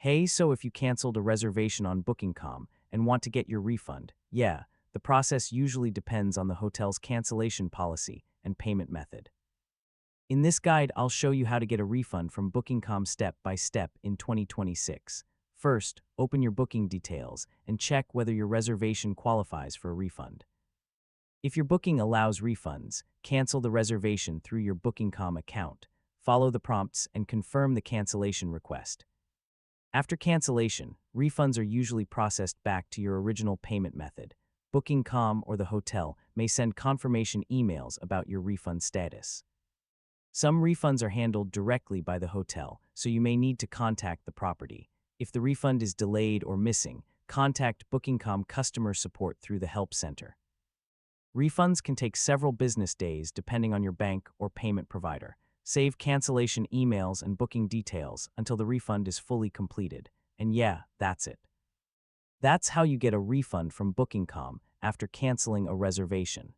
Hey, so if you canceled a reservation on Booking.com and want to get your refund, yeah, the process usually depends on the hotel's cancellation policy and payment method. In this guide, I'll show you how to get a refund from Booking.com step by step in 2026. First, open your booking details and check whether your reservation qualifies for a refund. If your booking allows refunds, cancel the reservation through your Booking.com account. Follow the prompts and confirm the cancellation request. After cancellation, refunds are usually processed back to your original payment method. Booking.com or the hotel may send confirmation emails about your refund status. Some refunds are handled directly by the hotel, so you may need to contact the property. If the refund is delayed or missing, contact Booking.com customer support through the help center. Refunds can take several business days depending on your bank or payment provider. Save cancellation emails and booking details until the refund is fully completed. And yeah, that's it. That's how you get a refund from Booking.com after canceling a reservation.